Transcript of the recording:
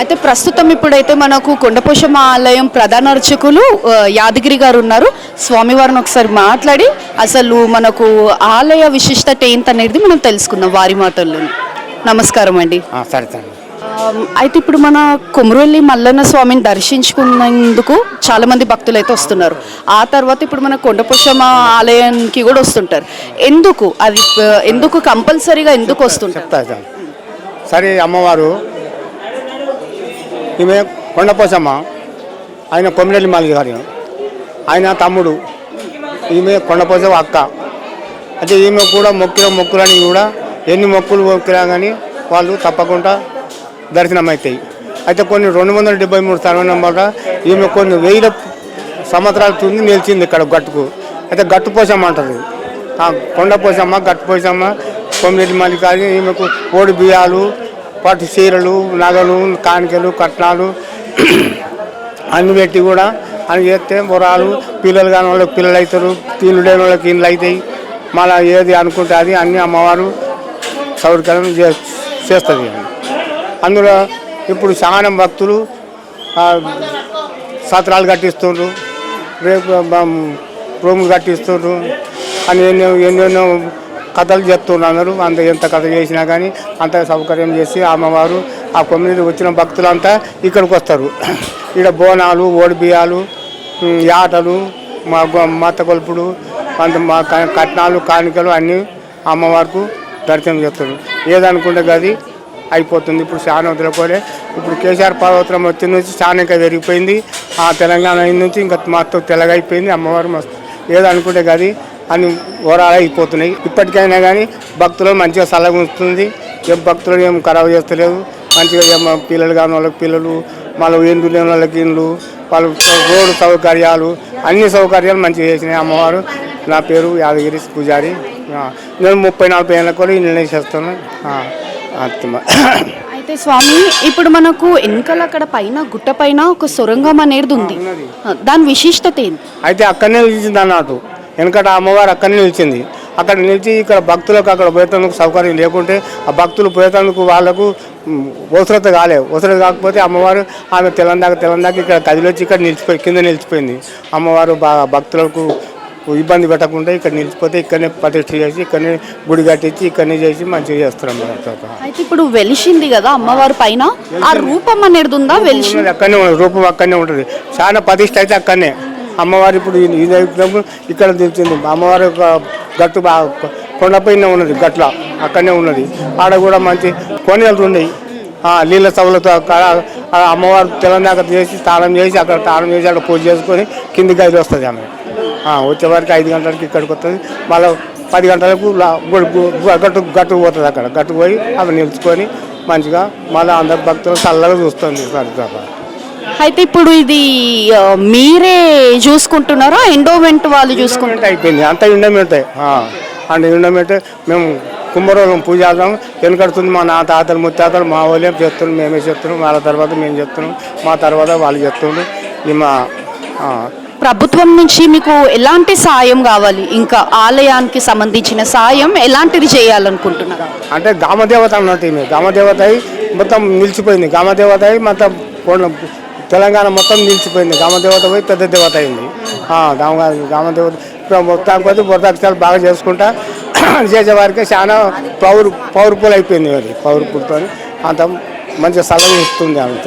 అయితే ప్రస్తుతం ఇప్పుడైతే మనకు కొండపోశమ్మ ఆలయం ప్రధాన అర్చకులు యాదగిరి గారు ఉన్నారు. స్వామివారిని ఒకసారి మాట్లాడి అసలు మనకు ఆలయ విశిష్టత ఏంటనేది మనం తెలుసుకుందాం వారి మాటల్లో. నమస్కారం అండి. సరే. అయితే ఇప్పుడు మన కొమురవెల్లి మల్లన్న స్వామిని దర్శించుకున్నందుకు చాలా మంది భక్తులు అయితే వస్తున్నారు. ఆ తర్వాత ఇప్పుడు మన కొండపోశమ్మ ఆలయానికి కూడా వస్తుంటారు. ఎందుకు అది ఎందుకు కంపల్సరీగా ఎందుకు వస్తుంటారు? సరే, అమ్మవారు ఈమె కొండపోశమ్మ, ఆయన కొమిరెల్లి మల్లి గారు, ఆయన తమ్ముడు, ఈమె కొండపోశమ్మ అక్క. అయితే ఈమె కూడా మొక్కులని కూడా ఎన్ని మొక్కులు మొక్కినా కానీ వాళ్ళు తప్పకుండా దర్శనం అవుతాయి. అయితే కొన్ని 273 సర్వనంబర్ ఈమె కొన్ని 1000 సంవత్సరాల తుంది నిలిచింది ఇక్కడ గట్టుకు. అయితే గట్టు పోశమ్మ అంటారు. కొండపోశమ్మ, గట్టు పోశమ్మ, కొమిరెల్లి మల్లి గారు. ఈమెకు కోడి బియ్యాలు, పట్టు చీరలు, నగలు, కానికలు, కట్నాలు అన్ని పెట్టి కూడా అని చేస్తే వరాలు, పిల్లలు కాని వాళ్ళకి పిల్లలు అవుతారు, తిండ్లు లేని వాళ్ళకి ఇండ్లు అవుతాయి. మళ్ళీ ఏది అనుకుంటే అది అన్ని అమ్మవారు సౌకర్యం చేస్తుంది. అందులో ఇప్పుడు చాలా భక్తులు సత్రాలు కట్టిస్తుండ్రు, రేపు రూములు కట్టిస్తుండ్రు అని ఎన్నెన్నో కథలు చెప్తున్నారు అందరూ. ఎంత కథ చేసినా కానీ అంత సౌకర్యం చేసి అమ్మవారు ఆ కొమ్మిది వచ్చిన భక్తులంతా ఇక్కడికి వస్తారు. ఇక్కడ బోనాలు, ఓడి బియ్యాలు, యాటలు, మత్త కొలుపుడు, మా కట్నాలు, కానికలు అన్నీ అమ్మవారికి దర్శనం చేస్తారు. ఏదనుకుంటే గది అయిపోతుంది. ఇప్పుడు చాలా వదిలిపోలే. ఇప్పుడు కేసీఆర్ పర్వతం వచ్చిన నుంచి చాలా ఇంకా పెరిగిపోయింది. ఆ తెలంగాణ నుంచి ఇంకా మొత్తం తెల్లగైపోయింది. అమ్మవారు మస్తు ఏదనుకుంటే గది అన్ని ఓరాలు అయిపోతున్నాయి. ఇప్పటికైనా కానీ భక్తులు మంచిగా సలహా ఉంటుంది. ఏం భక్తులు ఏం ఖరాబ్ చేస్తలేదు. మంచిగా పిల్లలు కాని వాళ్ళకి పిల్లలు, మళ్ళీ ఇండ్లు లేని వాళ్ళకి ఇండ్లు, వాళ్ళు రోడ్డు సౌకర్యాలు, అన్ని సౌకర్యాలు మంచిగా చేసినాయి అమ్మవారు. నా పేరు యాదగిరి పూజారి. నేను 30-40 ఏళ్ళ కూడా ఇల్లు చేస్తాను. అయితే స్వామి ఇప్పుడు మనకు వెనకాల అక్కడ పైన గుట్ట పైన ఒక సొరంగం అనేది ఉంది. దాని విశిష్టత ఏంటి? అయితే అక్కడనే నిలిచింది అన్నట్టు. వెనకట అమ్మవారు అక్కడనే నిలిచింది. అక్కడ నిలిచి ఇక్కడ భక్తులకు అక్కడ పోయేందుకు సౌకర్యం లేకుంటే ఆ భక్తులు పోయేందుకు వాళ్ళకు అవసరత కాకపోతే అమ్మవారు ఆమె తెలంగాణ ఇక్కడ కదిలొచ్చి ఇక్కడ నిలిచిపోయి కింద నిలిచిపోయింది. అమ్మవారు భక్తులకు ఇబ్బంది పెట్టకుండా ఇక్కడ నిలిచిపోతే ఇక్కడనే ప్రతిష్ఠ చేసి ఇక్కడనే గుడి కట్టించి ఇక్కడనే చేసి మంచిగా చేస్తారు. అయితే ఇప్పుడు వెలిసింది కదా అమ్మవారి పైన, ఆ రూపం అనేది ఉందా? వెలిసింది అక్కడనే ఉంటుంది, రూపం అక్కడనే ఉంటుంది. చాలా ప్రతిష్ఠ అయితే అక్కడనే అమ్మవారు ఇప్పుడు ఇక్కడ తెలిసింది. అమ్మవారి గట్టు కొండపైన ఉన్నది, గట్ల అక్కడనే ఉన్నది. ఆడ కూడా మంచి కోనేలు ఉన్నాయి. నీళ్ళ సవులతో అమ్మవారు తెలంగాణ చేసి తాళం చేసి అక్కడ పూజ చేసుకొని కిందికి ఐదు వస్తుంది. ఆమె వచ్చేవారికి 5 గంటలకి ఇక్కడికి వస్తుంది. మళ్ళీ 10 గంటలకు గట్టు పోతుంది. అక్కడ గట్టు పోయి అవి నిలుచుకొని మంచిగా మళ్ళీ అందరు భక్తులు చల్లగా చూస్తుంది. అయితే ఇప్పుడు ఇది మీరే చూసుకుంటున్నారా? ఎండోమెంట్ వాళ్ళు చూసుకుంటే అయిపోయింది అంత ఎండోమెంట్. అంటే ఎండోమెంట్ మేము కుమ్మరోగం పూజ చేద్దాం వెనుకడుతుంది. మా నా తాతలు ముత్తాతలు మా వాళ్ళే చేస్తున్నాం, మేమే చెప్తున్నాం. వాళ్ళ తర్వాత మేము చెప్తున్నాం, మా తర్వాత వాళ్ళు చెప్తుండ్రు. మా ప్రభుత్వం నుంచి మీకు ఎలాంటి సాయం కావాలి? ఇంకా ఆలయానికి సంబంధించిన సాయం ఎలాంటిది చేయాలనుకుంటున్నారు? అంటే గ్రామదేవత అన్నట్టు ఈమె గ్రామదేవత అయి మొత్తం నిలిచిపోయింది. గ్రామదేవత అయి మొత్తం తెలంగాణ మొత్తం నిలిచిపోయింది. గ్రామదేవత పోయి పెద్ద దేవత అయింది. గ్రామదేవత మొత్తానికి పోతే వరదక్షాలు బాగా చేసుకుంటా చేసేవారికి చాలా పవర్ఫుల్ అయిపోయింది. అది పవర్ఫుల్తో అంత మంచిగా సలహా ఇస్తుంది. అంత